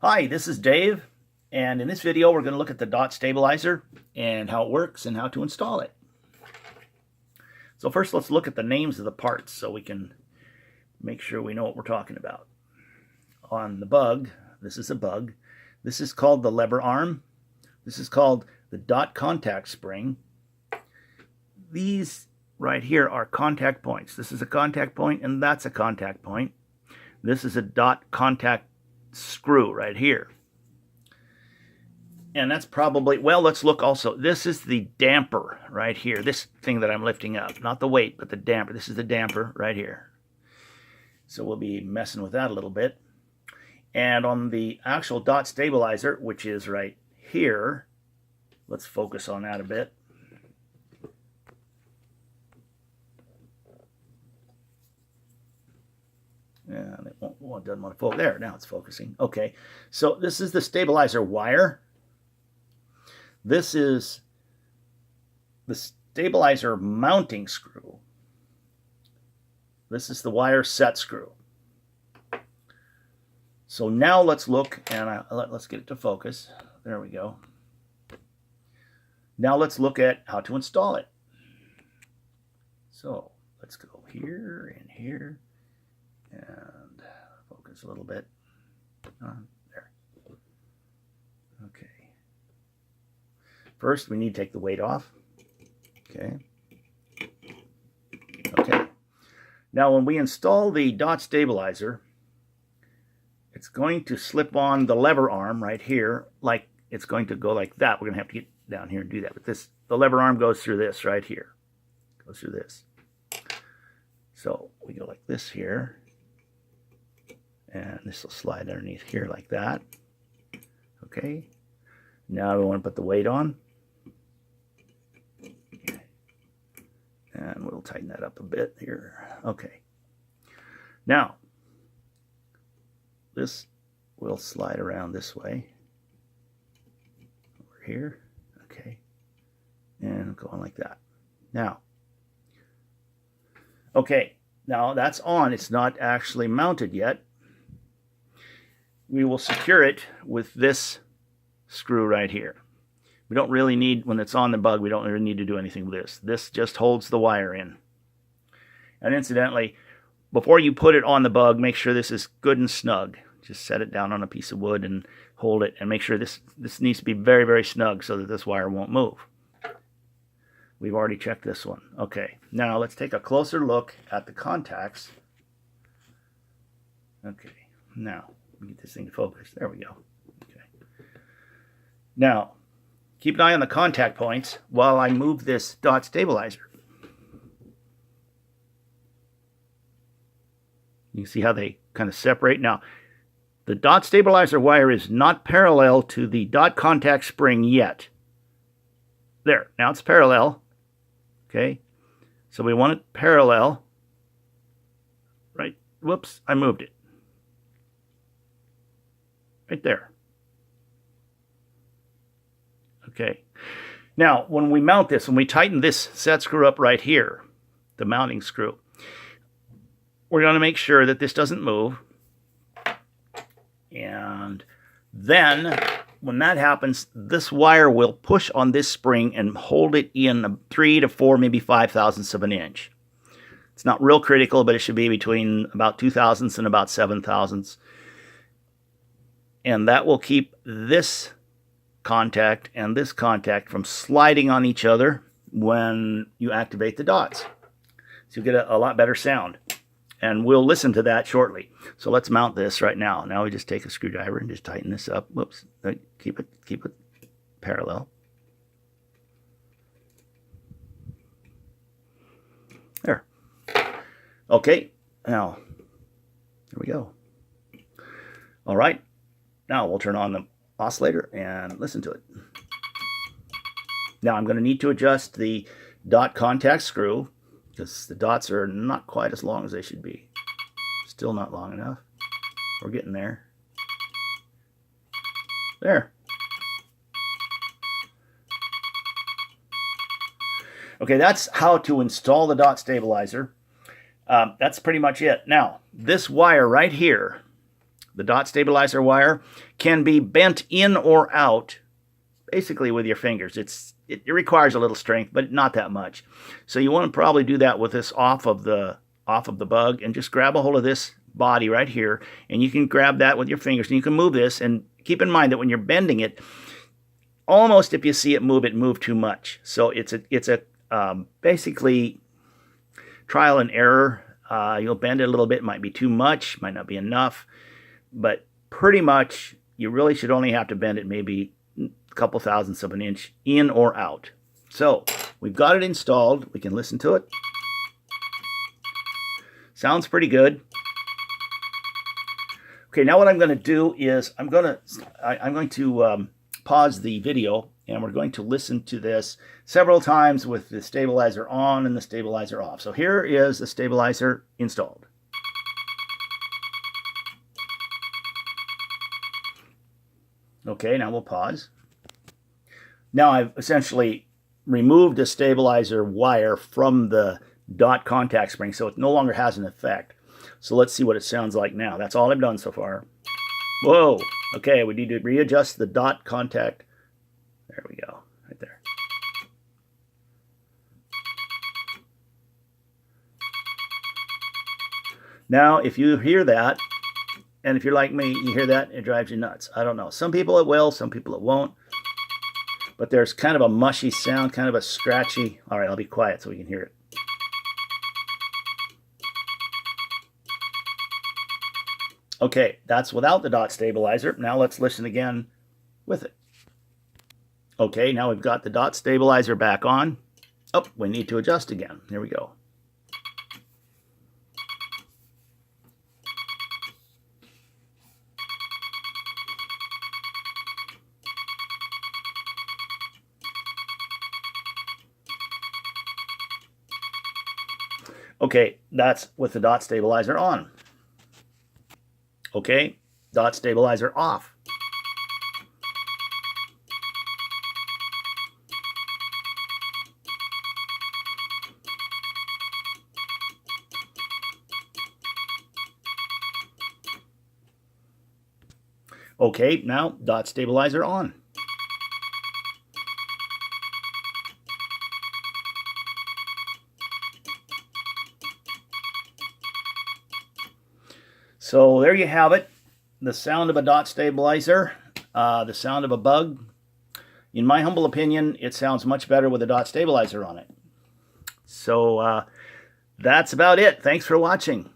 Hi, this is Dave, and in this video we're going to look at the dot stabilizer and how it works and how to install it. So first let's look at the names of the parts so we can make sure we know what we're talking about. On the bug, this is a bug. This is called the lever arm. This is called the dot contact spring. These right here are contact points. This is a contact point and that's a contact point. This is a dot contact screw right here. And that's probably, well, let's look also. This is the damper right here. This thing that I'm lifting up. Not the weight, but the damper. This is the damper right here. So we'll be messing with that a little bit. And on the actual dot stabilizer, which is right here, let's focus on that a bit. And it doesn't want to focus. There, now it's focusing. Okay, so this is the stabilizer wire. This is the stabilizer mounting screw. This is the wire set screw. So now let's look, and let's get it to focus. There we go. Now let's look at how to install it. So let's go here and here. And focus a little bit. There. Okay. First, we need to take the weight off. Okay. Okay. Now, when we install the dot stabilizer, it's going to slip on the lever arm right here, like it's going to go like that. We're going to have to get down here and do that. But the lever arm goes through this right here. Goes through this. So we go like this here. And this will slide underneath here like that. Okay. Now we want to put the weight on. Okay. And we'll tighten that up a bit here. Okay. Now, this will slide around this way. Over here. Okay. And go on like that. Now. Okay. Now that's on. It's not actually mounted yet. We will secure it with this screw right here. We don't really need, when it's on the bug, we don't really need to do anything with this. This just holds the wire in. And incidentally, before you put it on the bug, make sure this is good and snug. Just set it down on a piece of wood and hold it, and make sure this needs to be very, very snug so that this wire won't move. We've already checked this one. Okay, now let's take a closer look at the contacts. Okay, now get this thing to focus. There we go. Okay. Now, keep an eye on the contact points while I move this dot stabilizer. You see how they kind of separate. Now, the dot stabilizer wire is not parallel to the dot contact spring yet. There, now it's parallel. Okay, so we want it parallel. Right, whoops, I moved it. Right there. Okay. Now, when we mount this, when we tighten this set screw up right here, the mounting screw, we're going to make sure that this doesn't move. And then, when that happens, this wire will push on this spring and hold it in 3 to 4, maybe 5/1000ths of an inch. It's not real critical, but it should be between about 2/1000ths and about 7/1000ths. And that will keep this contact and this contact from sliding on each other when you activate the dots. So you'll get a lot better sound. And we'll listen to that shortly. So let's mount this right now. Now we just take a screwdriver and just tighten this up. Whoops. Keep it parallel. There. Okay. Now, there we go. All right. Now we'll turn on the oscillator and listen to it. Now I'm going to need to adjust the dot contact screw because the dots are not quite as long as they should be. Still not long enough. We're getting there. There. Okay, that's how to install the dot stabilizer. That's pretty much it. Now, this wire right here, the dot stabilizer wire can be bent in or out, basically with your fingers. It requires a little strength, but not that much. So you want to probably do that with this off of the bug, and just grab a hold of this body right here, and you can grab that with your fingers, and you can move this. And keep in mind that when you're bending it, almost if you see it move too much. So it's a basically trial and error. You'll bend it a little bit, might be too much, might not be enough, but pretty much you really should only have to bend it maybe a couple thousandths of an inch in or out. So we've got it installed. We can listen to it. Sounds pretty good. Okay, now what I'm going to do is I'm going to pause the video, and we're going to listen to this several times with the stabilizer on and the stabilizer off. So here is the stabilizer installed. Okay, now we'll pause. Now I've essentially removed the stabilizer wire from the dot contact spring, so it no longer has an effect. So let's see what it sounds like now. That's all I've done so far. Whoa! Okay, we need to readjust the dot contact. There we go, right there. Now, if you hear that, and if you're like me, you hear that, it drives you nuts. I don't know. Some people it will, some people it won't. But there's kind of a mushy sound, kind of a scratchy. All right, I'll be quiet so we can hear it. Okay, that's without the dot stabilizer. Now let's listen again with it. Okay, now we've got the dot stabilizer back on. Oh, we need to adjust again. Here we go. Okay, that's with the dot stabilizer on. Okay, dot stabilizer off. Okay, now dot stabilizer on. So there you have it, the sound of a dot stabilizer, the sound of a bug. In my humble opinion, it sounds much better with a dot stabilizer on it. So that's about it. Thanks for watching.